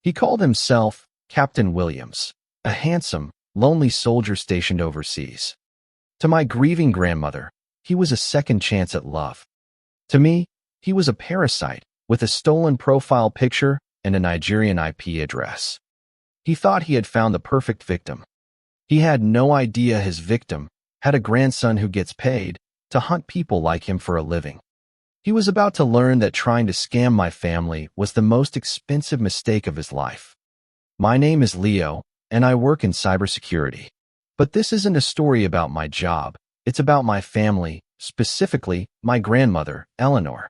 He called himself Captain Williams, a handsome, lonely soldier stationed overseas. To my grieving grandmother, he was a second chance at love. To me, he was a parasite with a stolen profile picture and a Nigerian IP address. He thought he had found the perfect victim. He had no idea his victim had a grandson who gets paid to hunt people like him for a living. He was about to learn that trying to scam my family was the most expensive mistake of his life. My name is Leo, and I work in cybersecurity. But this isn't a story about my job. It's about my family, specifically my grandmother, Eleanor.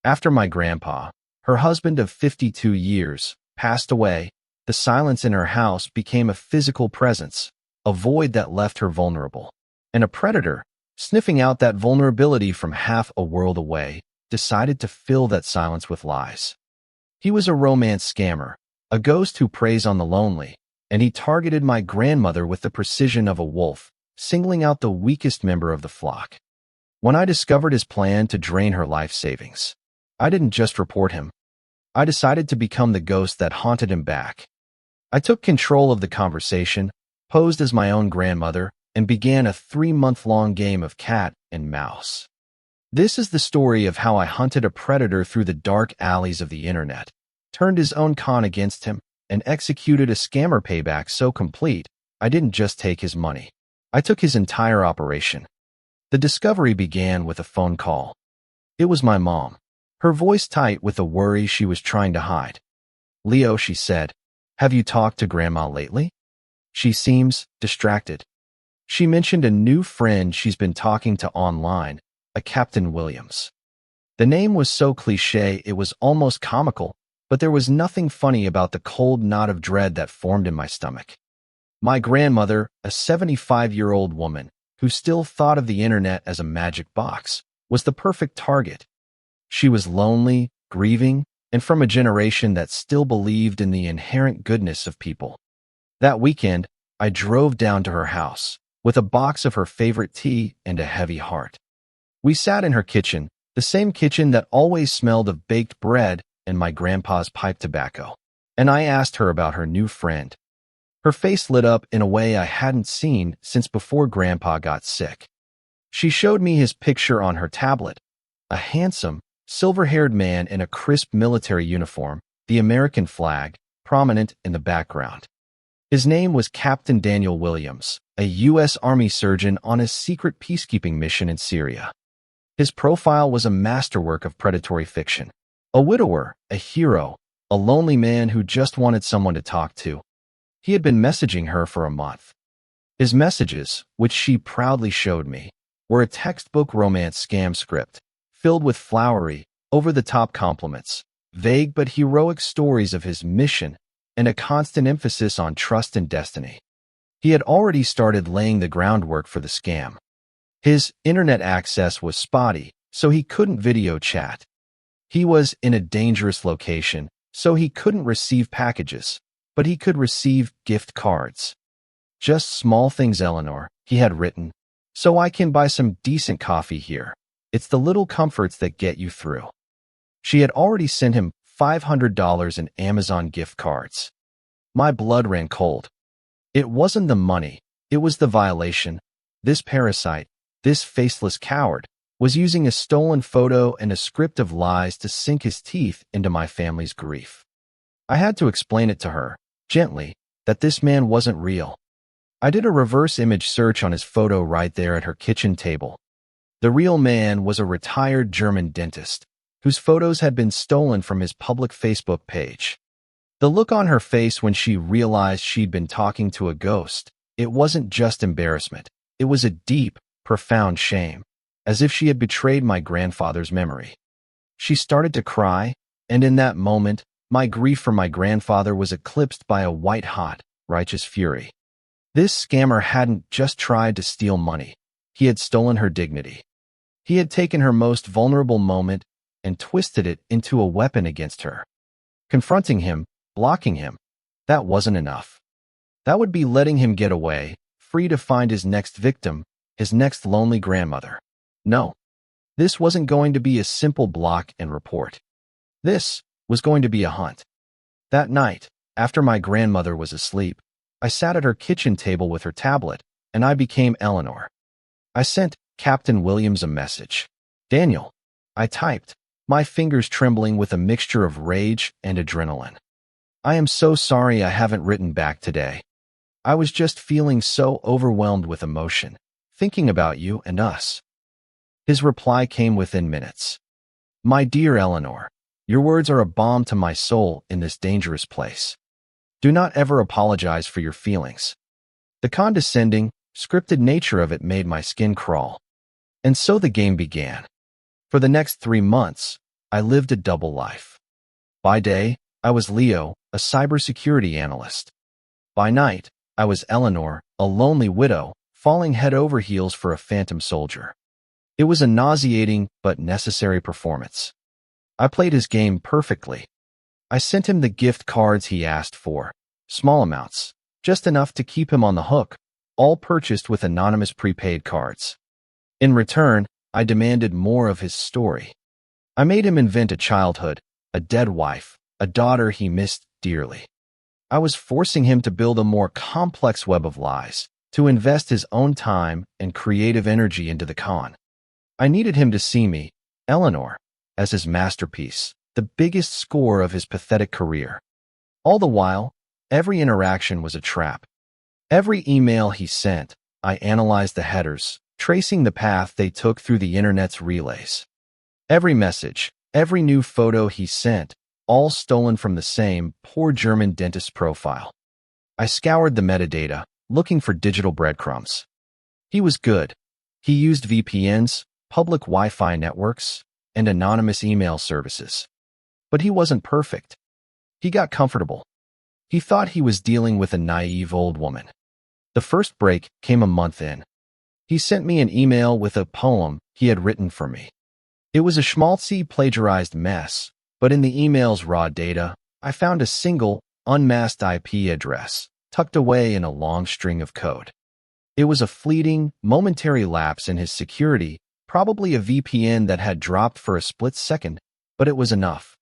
After my grandpa, her husband of 52 years, passed away, the silence in her house became a physical presence, a void that left her vulnerable. And a predator, sniffing out that vulnerability from half a world away, decided to fill that silence with lies. He was a romance scammer, a ghost who preys on the lonely, and he targeted my grandmother with the precision of a wolf, singling out the weakest member of the flock. When I discovered his plan to drain her life savings, I didn't just report him. I decided to become the ghost that haunted him back. I took control of the conversation, posed as my own grandmother, and began a 3-month-long game of cat and mouse. This is the story of how I hunted a predator through the dark alleys of the internet, turned his own con against him, and executed a scammer payback so complete, I didn't just take his money. I took his entire operation. The discovery began with a phone call. It was my mom, her voice tight with the worry she was trying to hide. "Leo," she said, "have you talked to Grandma lately? She seems distracted. She mentioned a new friend she's been talking to online, a Captain Williams." The name was so cliché it was almost comical, but there was nothing funny about the cold knot of dread that formed in my stomach. My grandmother, a 75-year-old woman who still thought of the internet as a magic box, was the perfect target. She was lonely, grieving, and from a generation that still believed in the inherent goodness of people. That weekend, I drove down to her house with a box of her favorite tea and a heavy heart. We sat in her kitchen, the same kitchen that always smelled of baked bread and my grandpa's pipe tobacco, and I asked her about her new friend. Her face lit up in a way I hadn't seen since before Grandpa got sick. She showed me his picture on her tablet, a handsome, silver-haired man in a crisp military uniform, the American flag prominent in the background. His name was Captain Daniel Williams, a U.S. Army surgeon on a secret peacekeeping mission in Syria. His profile was a masterwork of predatory fiction. A widower, a hero, a lonely man who just wanted someone to talk to. He had been messaging her for a month. His messages, which she proudly showed me, were a textbook romance scam script, filled with flowery, over-the-top compliments, vague but heroic stories of his mission, and a constant emphasis on trust and destiny. He had already started laying the groundwork for the scam. His internet access was spotty, so he couldn't video chat. He was in a dangerous location, so he couldn't receive packages, but he could receive gift cards. "Just small things, Eleanor," he had written, "so I can buy some decent coffee here. It's the little comforts that get you through." She had already sent him $500 in Amazon gift cards. My blood ran cold. It wasn't the money, it was the violation. This parasite, this faceless coward, was using a stolen photo and a script of lies to sink his teeth into my family's grief. I had to explain it to her, gently, that this man wasn't real. I did a reverse image search on his photo right there at her kitchen table. The real man was a retired German dentist, whose photos had been stolen from his public Facebook page. The look on her face when she realized she'd been talking to a ghost, it wasn't just embarrassment. It was a deep, profound shame, as if she had betrayed my grandfather's memory. She started to cry, and in that moment, my grief for my grandfather was eclipsed by a white-hot, righteous fury. This scammer hadn't just tried to steal money. He had stolen her dignity. He had taken her most vulnerable moment and twisted it into a weapon against her. Confronting him, blocking him, that wasn't enough. That would be letting him get away, free to find his next victim, his next lonely grandmother. No, this wasn't going to be a simple block and report. This was going to be a hunt. That night, After my grandmother was asleep, I sat at her kitchen table with her tablet, and I became Eleanor. I sent Captain Williams a message. Daniel, I typed, my fingers trembling with a mixture of rage and adrenaline. I am so sorry I haven't written back today. I was just feeling so overwhelmed with emotion, thinking about you and us. His reply came within minutes. My dear Eleanor, your words are a balm to my soul in this dangerous place. Do not ever apologize for your feelings. The condescending, scripted nature of it made my skin crawl. And so the game began. For the next 3 months, I lived a double life. By day, I was Leo, a cybersecurity analyst. By night, I was Eleanor, a lonely widow, falling head over heels for a phantom soldier. It was a nauseating but necessary performance. I played his game perfectly. I sent him the gift cards he asked for, small amounts, just enough to keep him on the hook, all purchased with anonymous prepaid cards. In return, I demanded more of his story. I made him invent a childhood, a dead wife, a daughter he missed dearly. I was forcing him to build a more complex web of lies, to invest his own time and creative energy into the con. I needed him to see me, Eleanor, as his masterpiece, the biggest score of his pathetic career. All the while, every interaction was a trap. Every email he sent, I analyzed the headers, tracing the path they took through the internet's relays. Every message, every new photo he sent, all stolen from the same poor German dentist's profile. I scoured the metadata, looking for digital breadcrumbs. He was good. He used VPNs, public Wi-Fi networks, and anonymous email services. But he wasn't perfect. He got comfortable. He thought he was dealing with a naive old woman. The first break came a month in. He sent me an email with a poem he had written for me. It was a schmaltzy, plagiarized mess, but in the email's raw data, I found a single, unmasked IP address, tucked away in a long string of code. It was a fleeting, momentary lapse in his security, probably a VPN that had dropped for a split second, but it was enough.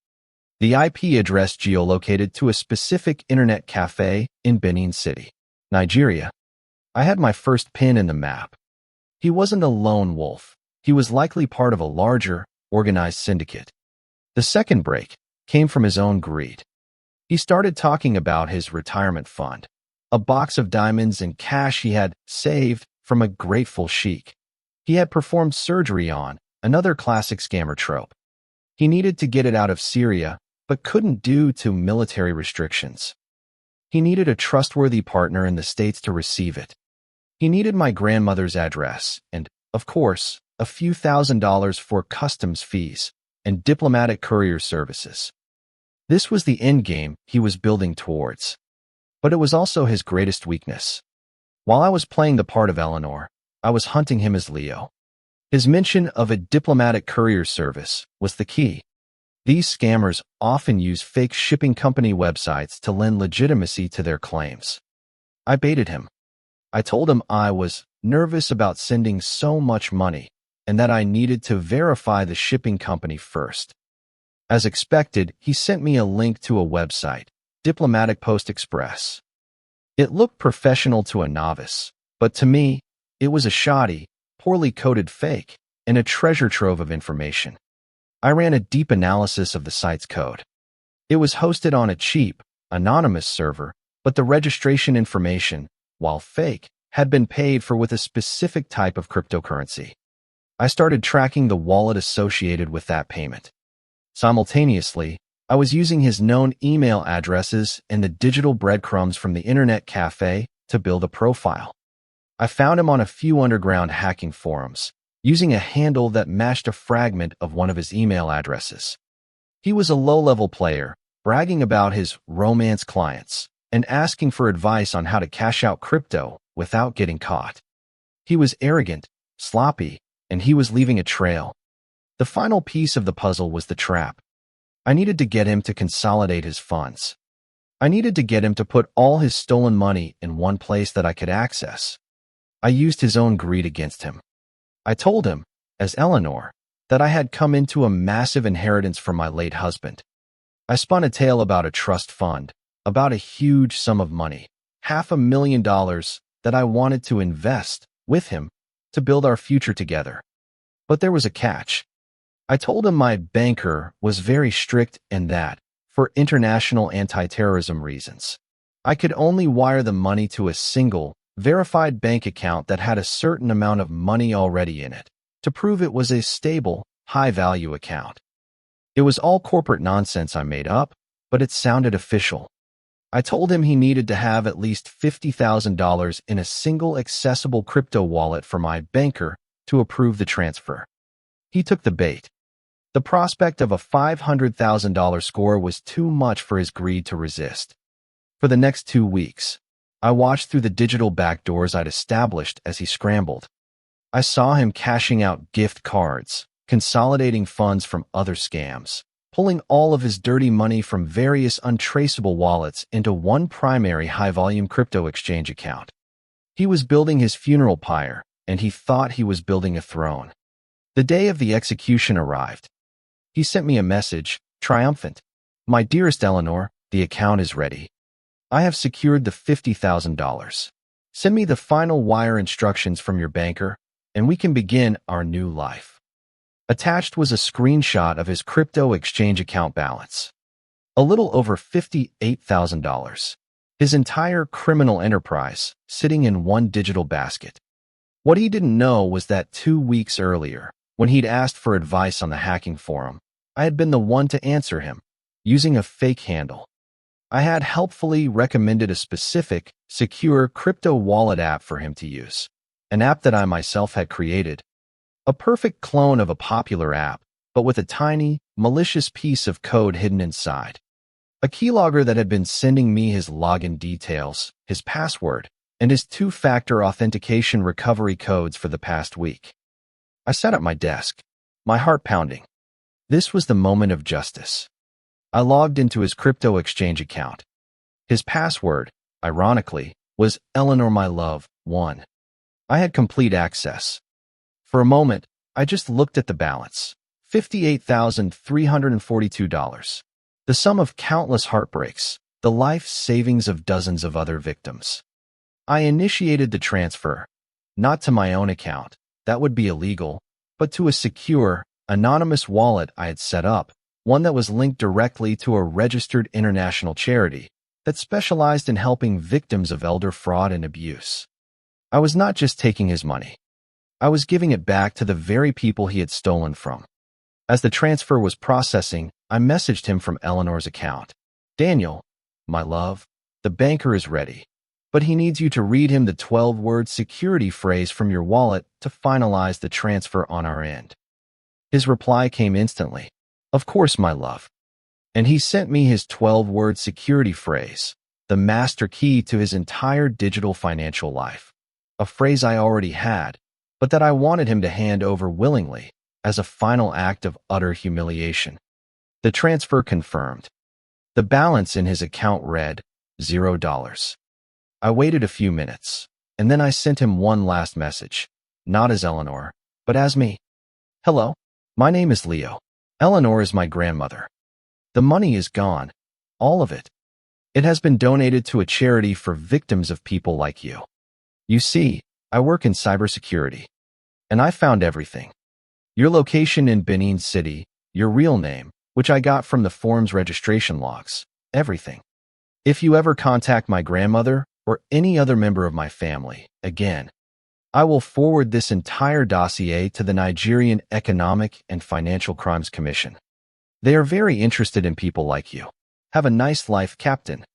The IP address geolocated to a specific internet cafe in Benin City, Nigeria. I had my first pin in the map. He wasn't a lone wolf. He was likely part of a larger, organized syndicate. The second break came from his own greed. He started talking about his retirement fund, a box of diamonds and cash he had saved from a grateful sheik. He had performed surgery on, another classic scammer trope. He needed to get it out of Syria, but couldn't due to military restrictions. He needed a trustworthy partner in the States to receive it. He needed my grandmother's address and, of course, a few $1,000s for customs fees and diplomatic courier services. This was the endgame he was building towards. But it was also his greatest weakness. While I was playing the part of Eleanor, I was hunting him as Leo. His mention of a diplomatic courier service was the key. These scammers often use fake shipping company websites to lend legitimacy to their claims. I baited him. I told him I was nervous about sending so much money and that I needed to verify the shipping company first. As expected, he sent me a link to a website, Diplomatic Post Express. It looked professional to a novice, but to me, it was a shoddy, poorly coded fake and a treasure trove of information. I ran a deep analysis of the site's code. It was hosted on a cheap, anonymous server, but the registration information, while fake, had been paid for with a specific type of cryptocurrency. I started tracking the wallet associated with that payment. Simultaneously, I was using his known email addresses and the digital breadcrumbs from the internet cafe to build a profile. I found him on a few underground hacking forums, using a handle that matched a fragment of one of his email addresses. He was a low-level player, bragging about his romance clients and asking for advice on how to cash out crypto without getting caught. He was arrogant, sloppy, and he was leaving a trail. The final piece of the puzzle was the trap. I needed to get him to consolidate his funds. I needed to get him to put all his stolen money in one place that I could access. I used his own greed against him. I told him, as Eleanor, that I had come into a massive inheritance from my late husband. I spun a tale about a trust fund, about a huge sum of money, $500,000 that I wanted to invest with him to build our future together. But there was a catch. I told him my banker was very strict and that, for international anti-terrorism reasons, I could only wire the money to a single, verified bank account that had a certain amount of money already in it, to prove it was a stable, high-value account. It was all corporate nonsense I made up, but it sounded official. I told him he needed to have at least $50,000 in a single accessible crypto wallet for my banker to approve the transfer. He took the bait. The prospect of a $500,000 score was too much for his greed to resist. For the next 2 weeks, I watched through the digital backdoors I'd established as he scrambled. I saw him cashing out gift cards, consolidating funds from other scams, pulling all of his dirty money from various untraceable wallets into one primary high-volume crypto exchange account. He was building his funeral pyre, and he thought he was building a throne. The day of the execution arrived. He sent me a message, triumphant. "My dearest Eleanor, the account is ready. I have secured the $50,000. Send me the final wire instructions from your banker, and we can begin our new life." Attached was a screenshot of his crypto exchange account balance. A little over $58,000. His entire criminal enterprise sitting in one digital basket. What he didn't know was that 2 weeks earlier, when he'd asked for advice on the hacking forum, I had been the one to answer him, using a fake handle. I had helpfully recommended a specific, secure crypto wallet app for him to use, an app that I myself had created. A perfect clone of a popular app, but with a tiny, malicious piece of code hidden inside. A keylogger that had been sending me his login details, his password, and his two-factor authentication recovery codes for the past week. I sat at my desk, my heart pounding. This was the moment of justice. I logged into his crypto exchange account. His password, ironically, was Eleanor My Love 1. I had complete access. For a moment, I just looked at the balance. $58,342. The sum of countless heartbreaks, the life savings of dozens of other victims. I initiated the transfer, not to my own account, that would be illegal, but to a secure, anonymous wallet I had set up, one that was linked directly to a registered international charity that specialized in helping victims of elder fraud and abuse. I was not just taking his money. I was giving it back to the very people he had stolen from. As the transfer was processing, I messaged him from Eleanor's account. "Daniel, my love, the banker is ready, but he needs you to read him the 12-word security phrase from your wallet to finalize the transfer on our end." His reply came instantly. "Of course, my love." And he sent me his 12-word security phrase, the master key to his entire digital financial life. A phrase I already had, but that I wanted him to hand over willingly as a final act of utter humiliation. The transfer confirmed. The balance in his account read $0. I waited a few minutes, and then I sent him one last message, not as Eleanor, but as me. "Hello, my name is Leo. Eleanor is my grandmother. The money is gone, all of it. It has been donated to a charity for victims of people like you. You see, I work in cybersecurity, and I found everything. Your location in Benin City, your real name, which I got from the forum's registration logs, everything. If you ever contact my grandmother or any other member of my family again, I will forward this entire dossier to the Nigerian Economic and Financial Crimes Commission. They are very interested in people like you. Have a nice life, Captain."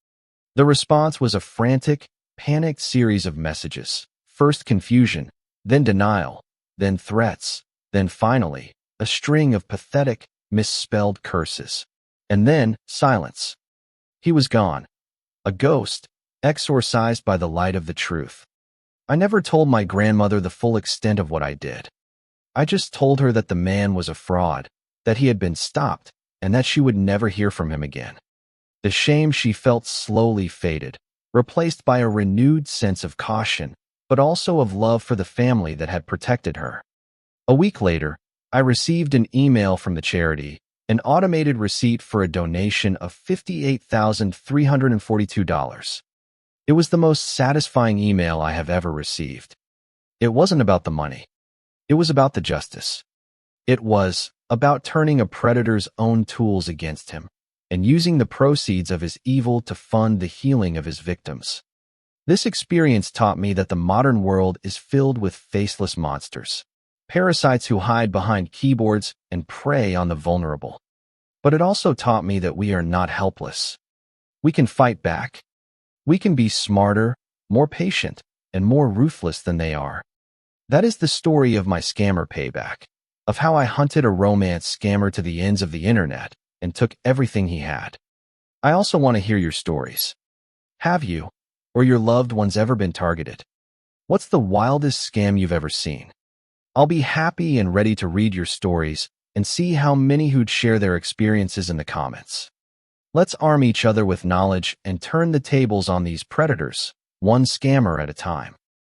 The response was a frantic, panicked series of messages. First confusion, then denial, then threats, then finally, a string of pathetic, misspelled curses. And then, silence. He was gone. A ghost, exorcised by the light of the truth. I never told my grandmother the full extent of what I did. I just told her that the man was a fraud, that he had been stopped, and that she would never hear from him again. The shame she felt slowly faded, replaced by a renewed sense of caution, but also of love for the family that had protected her. A week later, I received an email from the charity, an automated receipt for a donation of $58,342. It was the most satisfying email I have ever received. It wasn't about the money. It was about the justice. It was about turning a predator's own tools against him and using the proceeds of his evil to fund the healing of his victims. This experience taught me that the modern world is filled with faceless monsters, parasites who hide behind keyboards and prey on the vulnerable. But it also taught me that we are not helpless. We can fight back. We can be smarter, more patient, and more ruthless than they are. That is the story of my scammer payback, of how I hunted a romance scammer to the ends of the internet and took everything he had. I also want to hear your stories. Have you, or your loved ones, ever been targeted? What's the wildest scam you've ever seen? I'll be happy and ready to read your stories and see how many who'd share their experiences in the comments. Let's arm each other with knowledge and turn the tables on these predators, one scammer at a time.